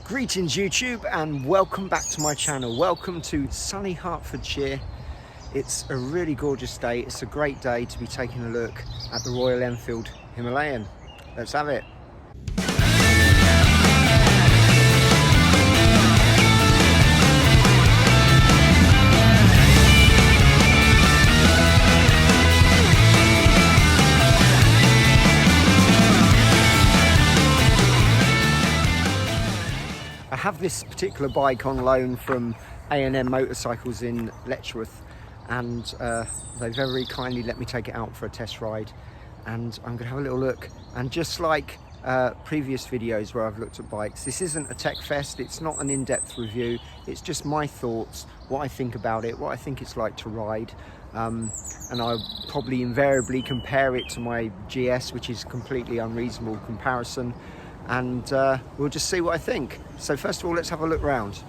Greetings YouTube and welcome back to my channel. Welcome to sunny Hertfordshire. It's a really gorgeous day. It's a great day to be taking a look at the Royal Enfield Himalayan. Let's have it. I have this particular bike on loan from A&M Motorcycles in Letchworth, and they very kindly let me take it out for a test ride, and I'm going to have a little look. And just like previous videos where I've looked at bikes, this isn't a tech fest, it's not an in-depth review, it's just my thoughts, what I think about it, what I think it's like to ride, and I'll probably invariably compare it to my GS, which is a completely unreasonable comparison. And we'll just see what I think. So first of all, let's have a look round.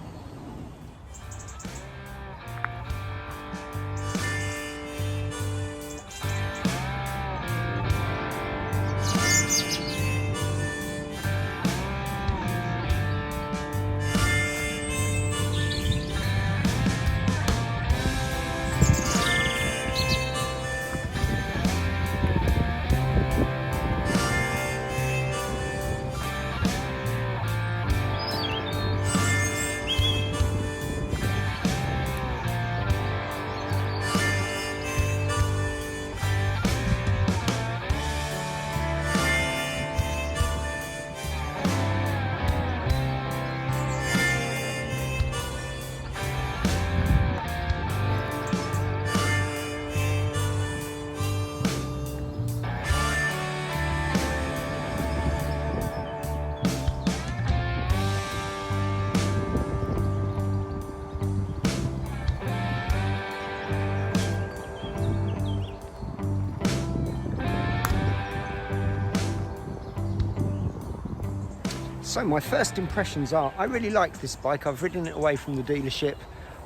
So my first impressions are, I really like this bike. I've ridden it away from the dealership,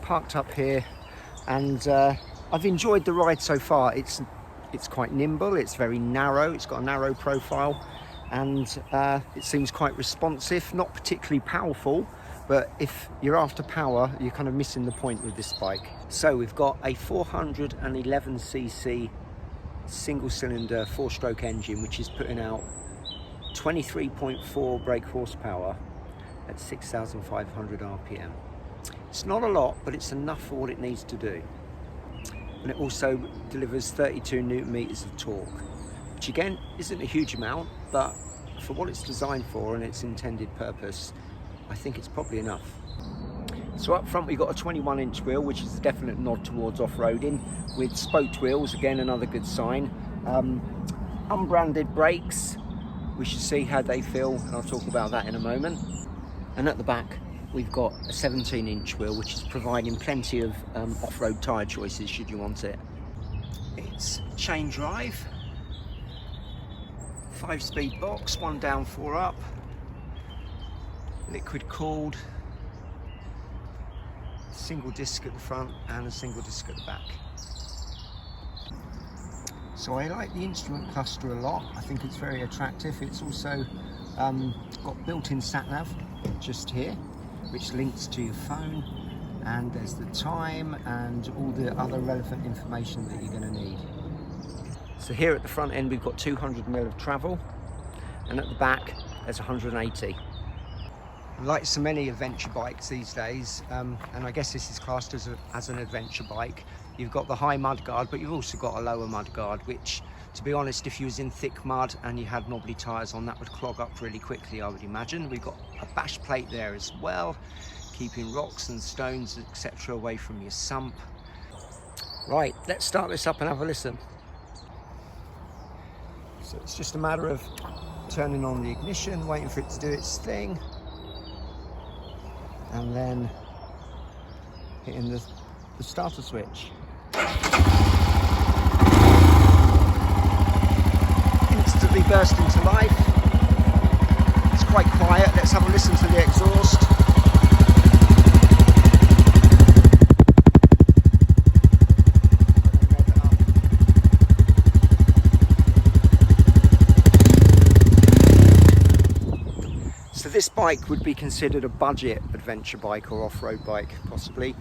parked up here, and I've enjoyed the ride so far. It's quite nimble, it's very narrow, it's got a narrow profile, and it seems quite responsive, not particularly powerful, but if you're after power, you're kind of missing the point with this bike. So we've got a 411cc single-cylinder four-stroke engine, which is putting out 23.4 brake horsepower at 6,500 RPM. It's not a lot, but it's enough for what it needs to do. And it also delivers 32 Newton meters of torque, which again isn't a huge amount, but for what it's designed for and its intended purpose, I think it's probably enough. So up front we've got a 21-inch wheel, which is a definite nod towards off-roading, with spoked wheels, again another good sign. Unbranded brakes. We should see how they feel, and I'll talk about that in a moment. And at the back, we've got a 17-inch wheel, which is providing plenty of off-road tyre choices should you want it. It's chain drive, 5-speed box, 1 down, 4 up, liquid cooled, single disc at the front and a single disc at the back. So I like the instrument cluster a lot. I think it's very attractive. It's also got built-in sat-nav just here, which links to your phone, and there's the time and all the other relevant information that you're going to need. So here at the front end we've got 200 mil of travel, and at the back there's 180. Like so many adventure bikes these days, and I guess this is classed as an adventure bike, you've got the high mudguard, but you've also got a lower mudguard, which, to be honest, if you was in thick mud and you had knobbly tyres on, that would clog up really quickly, I would imagine. We've got a bash plate there as well, keeping rocks and stones, etc. away from your sump. Right, let's start this up and have a listen. So it's just a matter of turning on the ignition, waiting for it to do its thing, and then hitting the starter switch. Instantly burst into life. It's quite quiet. Let's have a listen to the exhaust. bike would be considered a budget adventure bike or off-road bike, possibly.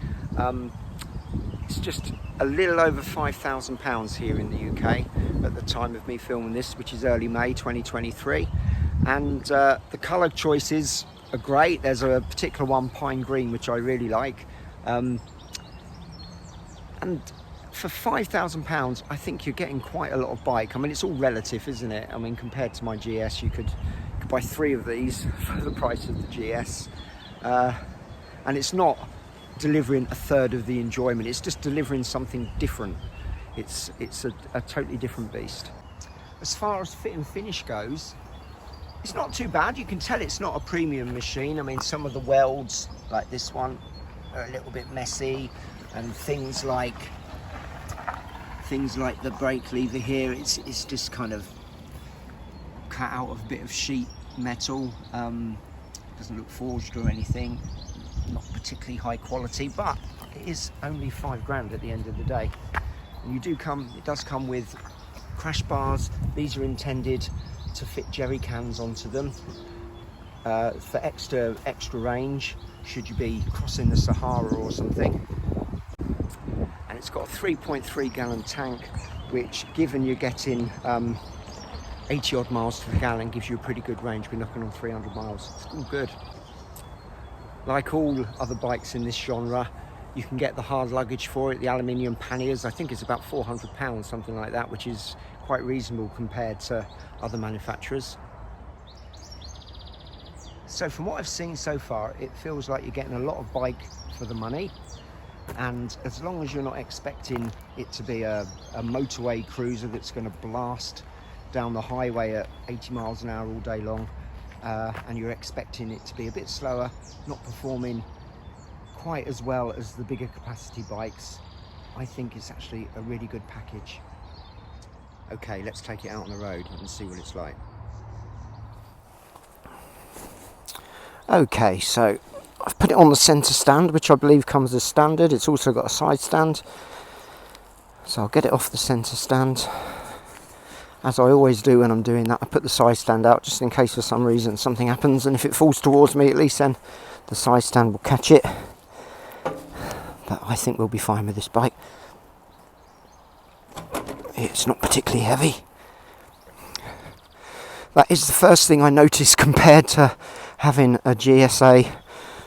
It's just a little over £5,000 here in the UK at the time of me filming this, which is early May 2023. And the colour choices are great. There's a particular one, pine green, which I really like. And for £5,000, I think you're getting quite a lot of bike. I mean, it's all relative, isn't it? I mean, compared to my GS, you could buy 3 of these for the price of the GS. And it's not delivering a third of the enjoyment, it's just delivering something different. It's a totally different beast. As far as fit and finish goes, it's not too bad. You can tell it's not a premium machine. I mean, some of the welds, like this one, are a little bit messy, and things like the brake lever here, it's just kind of cut out of a bit of sheet metal. Doesn't look forged or anything. Not particularly high quality, but it is only £5 at the end of the day. And it does come with crash bars. These are intended to fit jerry cans onto them for extra range should you be crossing the Sahara or something. And it's got a 3.3 gallon tank, which, given you're getting 80 odd miles to the gallon, gives you a pretty good range. We're knocking on 300 miles. It's all good. Like all other bikes in this genre, you can get the hard luggage for it, the aluminium panniers. I think it's about £400, something like that, which is quite reasonable compared to other manufacturers. So from what I've seen so far, it feels like you're getting a lot of bike for the money. And as long as you're not expecting it to be a motorway cruiser that's going to blast down the highway at 80 miles an hour all day long, and you're expecting it to be a bit slower, not performing quite as well as the bigger capacity bikes, I think it's actually a really good package. Okay, let's take it out on the road and see what it's like. Okay, so I've put it on the centre stand, which I believe comes as standard. It's also got a side stand, so I'll get it off the centre stand. As I always do when I'm doing that, I put the side stand out just in case for some reason something happens, and if it falls towards me, at least then the side stand will catch it. But I think we'll be fine with this bike. It's not particularly heavy. That is the first thing I noticed compared to having a GSA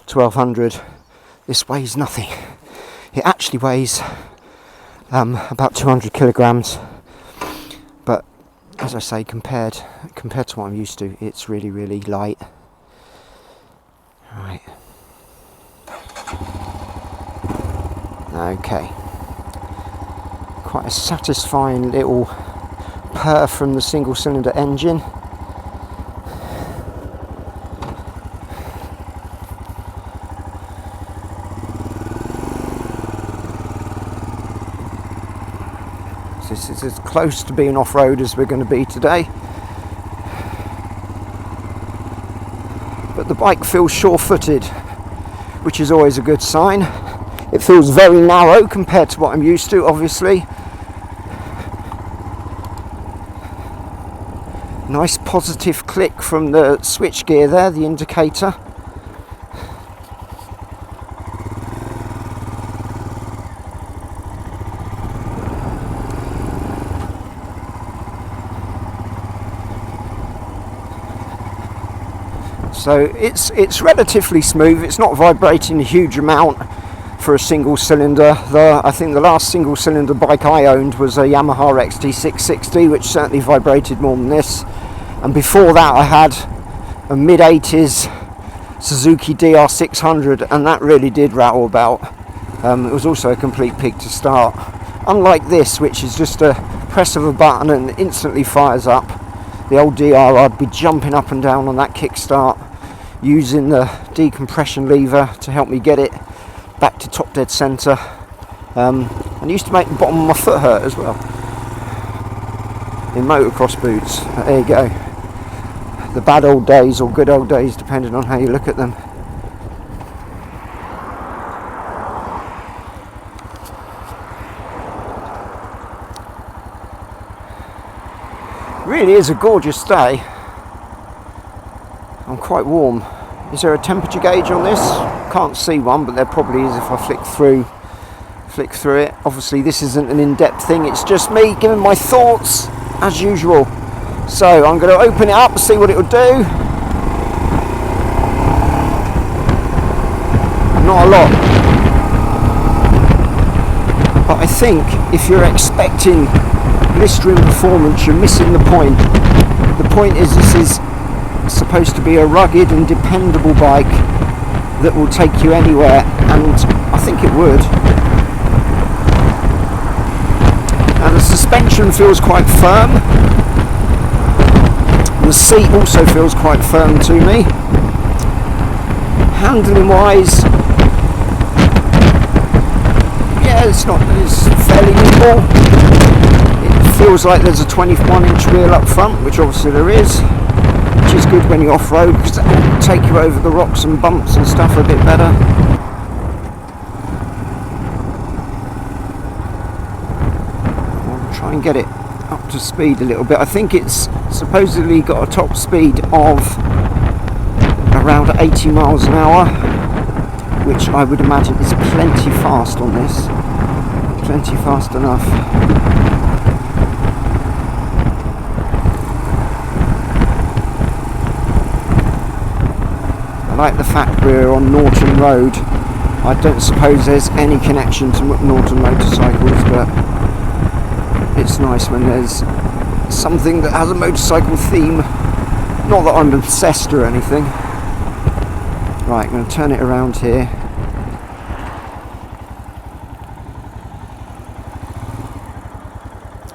1200. This weighs nothing. It actually weighs about 200 kilograms. But as I say, compared to what I'm used to, it's really, really light. Right. Okay. Quite a satisfying little purr from the single cylinder engine. This is as close to being off-road as we're going to be today. But the bike feels sure-footed, which is always a good sign. It feels very narrow compared to what I'm used to, obviously. Nice positive click from the switch gear there, the indicator. So it's relatively smooth. It's not vibrating a huge amount for a single cylinder. I think the last single cylinder bike I owned was a Yamaha XT660, which certainly vibrated more than this. And before that I had a mid-80s Suzuki DR600, and that really did rattle about. It was also a complete pig to start. Unlike this, which is just a press of a button and instantly fires up. The old DR, I'd be jumping up and down on that kickstart, using the decompression lever to help me get it back to top dead centre. And it used to make the bottom of my foot hurt as well. In motocross boots. There you go. The bad old days, or good old days, depending on how you look at them. Really is a gorgeous day. I'm quite warm. Is there a temperature gauge on this? Can't see one, but there probably is if I flick through it. Obviously this isn't an in-depth thing, it's just me giving my thoughts as usual. So I'm going to open it up and see what it will do. Not a lot. But I think if you're expecting blistering performance, you're missing the point. The point is this is supposed to be a rugged and dependable bike that will take you anywhere, and I think it would. And the suspension feels quite firm. The seat also feels quite firm to me. Handling wise, yeah, it's fairly nimble. It feels like there's a 21-inch wheel up front, which obviously there is, which is good when you off-road because it will take you over the rocks and bumps and stuff a bit better. I'll try and get it up to speed a little bit. I think it's supposedly got a top speed of around 80 miles an hour, which I would imagine is plenty fast on this. Plenty fast enough. I like the fact we're on Norton Road. I don't suppose there's any connection to Norton motorcycles, but it's nice when there's something that has a motorcycle theme. Not that I'm obsessed or anything. Right, I'm going to turn it around here.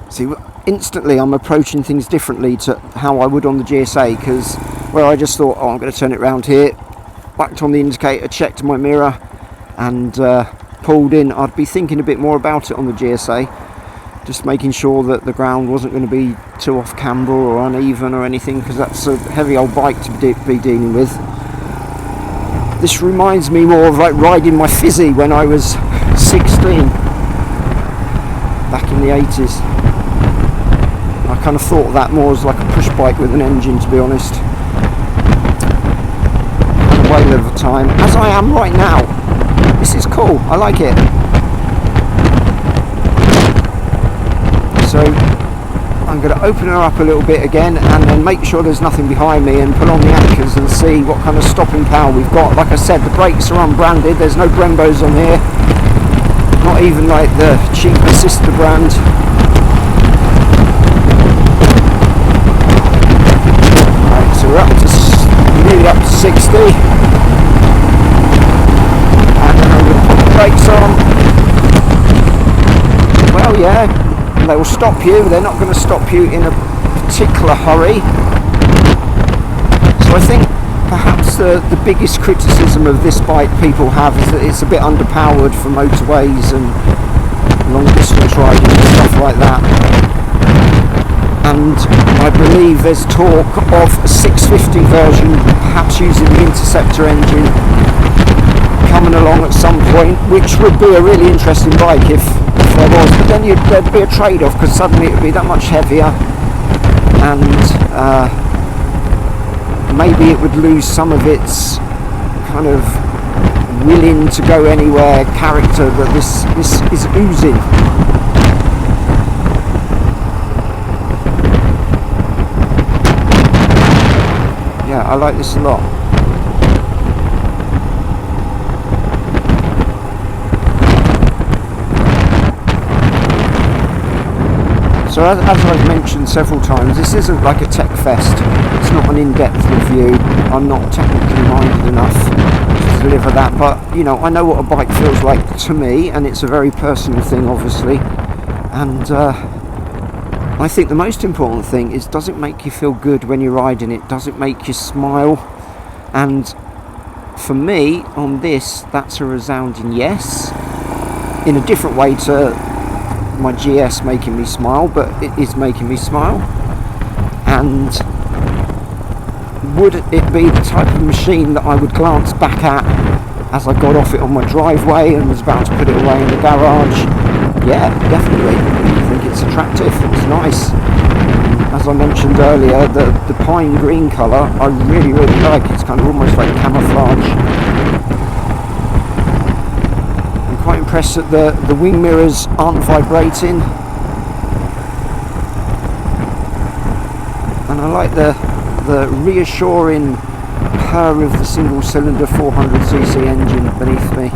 See, instantly I'm approaching things differently to how I would on the GSA, because where I just thought, oh, I'm going to turn it around here, whacked on the indicator, checked my mirror and pulled in, I'd be thinking a bit more about it on the GSA, just making sure that the ground wasn't going to be too off camber or uneven or anything, because that's a heavy old bike to be dealing with. This reminds me more of like riding my Fizzy when I was 16 back in the 80s. I kind of thought of that more as like a push bike with an engine, to be honest. Way of the time, as I am right now. This is cool, I like it. So I'm going to open her up a little bit again and then make sure there's nothing behind me and put on the anchors and see what kind of stopping power we've got. Like I said, the brakes are unbranded, there's no Brembos on here, not even like the cheaper sister brand. Right, so we're nearly up to 60, and then I'm going to put the brakes on. Well, yeah, they will stop you, they're not going to stop you in a particular hurry. So I think perhaps the biggest criticism of this bike people have is that it's a bit underpowered for motorways and long distance riding and stuff like that. And I believe there's talk of a 650 version, perhaps using the Interceptor engine, coming along at some point, which would be a really interesting bike if there was. But then there'd be a trade-off, because suddenly it would be that much heavier, and maybe it would lose some of its kind of willing to go anywhere character that this is oozing. Yeah, I like this a lot. So as I've mentioned several times, this isn't like a tech fest. It's not an in-depth review. I'm not technically minded enough to deliver that, but you know, I know what a bike feels like to me, and it's a very personal thing, obviously. And I think the most important thing is, does it make you feel good when you're riding it? Does it make you smile? And for me, on this, that's a resounding yes. In a different way to my GS making me smile, but it is making me smile. And would it be the type of machine that I would glance back at as I got off it on my driveway and was about to put it away in the garage? Yeah, definitely. I think it's attractive, it's nice. as I mentioned earlier, the pine green colour I really like. It's kind of almost like camouflage. I'm quite impressed that the wing mirrors aren't vibrating, and I like the reassuring purr of the single cylinder 400cc engine beneath me.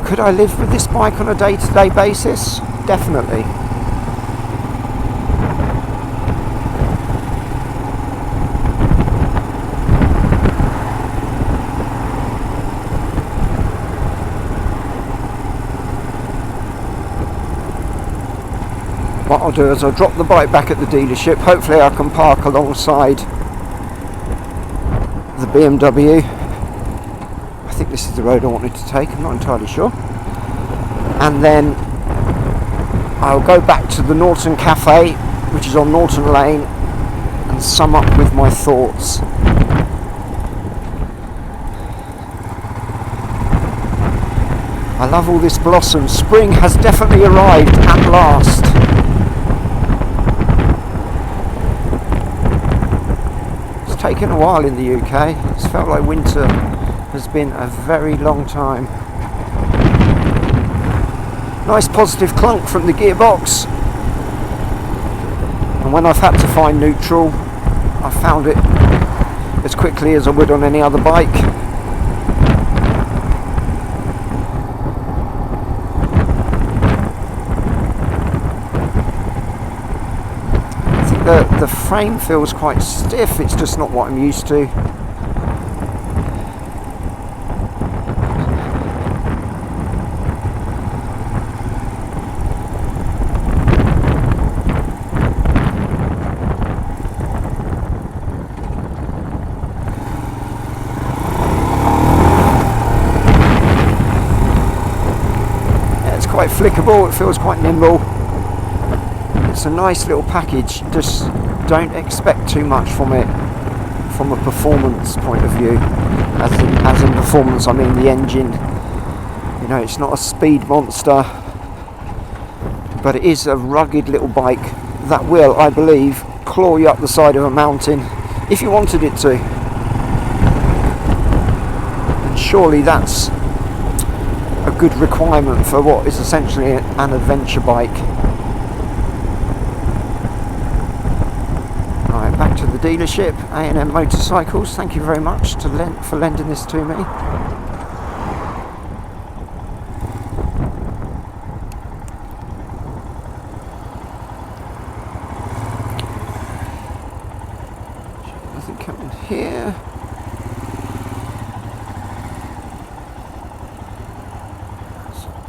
Could I live with this bike on a day-to-day basis? Definitely. What I'll do is I'll drop the bike back at the dealership. Hopefully I can park alongside the BMW. I think this is the road I wanted to take, I'm not entirely sure. And then I'll go back to the Norton Cafe, which is on Norton Lane, and sum up with my thoughts. I love all this blossom. Spring has definitely arrived at last. It's taken a while in the UK. It's felt like winter has been a very long time. Nice positive clunk from the gearbox, and when I've had to find neutral, I found it as quickly as I would on any other bike. I think the frame feels quite stiff. It's just not what I'm used to. Quite flickable, it feels quite nimble. It's a nice little package, just don't expect too much from it from a performance point of view. As in performance, I mean the engine. You know, it's not a speed monster, but it is a rugged little bike that will, I believe, claw you up the side of a mountain if you wanted it to. And surely that's a good requirement for what is essentially an adventure bike. Right, back to the dealership, A&M Motorcycles. Thank you very much for lending this to me. Nothing coming here.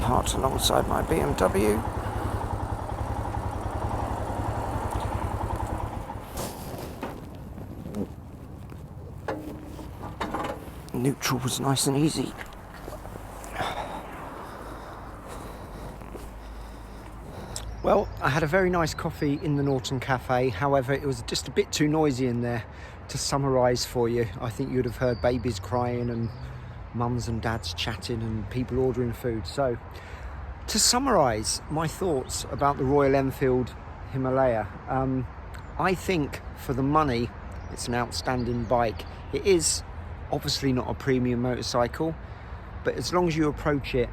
Parked alongside my BMW. Neutral was nice and easy. Well, I had a very nice coffee in the Norton Cafe. However, it was just a bit too noisy in there to summarise for you. I think you'd have heard babies crying and mums and dads chatting and people ordering food. So to summarise my thoughts about the Royal Enfield Himalaya, I think for the money it's an outstanding bike. It is obviously not a premium motorcycle, but as long as you approach it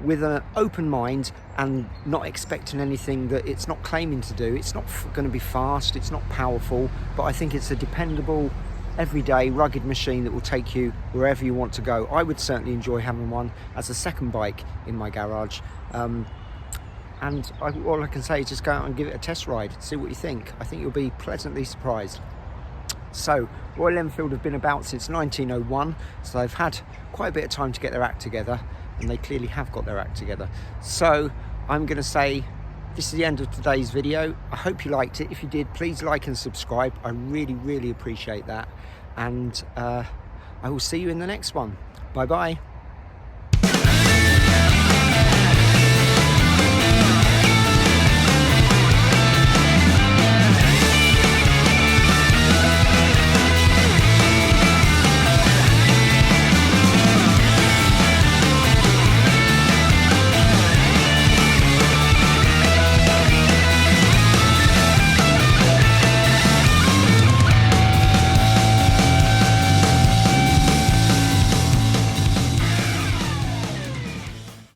with an open mind and not expecting anything that it's not claiming to do, it's not going to be fast, it's not powerful, but I think it's a dependable, everyday rugged machine that will take you wherever you want to go. I would certainly enjoy having one as a second bike in my garage, and all I can say is just go out and give it a test ride, see what you think. I think you'll be pleasantly surprised. So Royal Enfield have been about since 1901, so they've had quite a bit of time to get their act together, and they clearly have got their act together. So I'm going to say this is the end of today's video. I hope you liked it. If you did, please like and subscribe. I really appreciate that. And I will see you in the next one. Bye bye.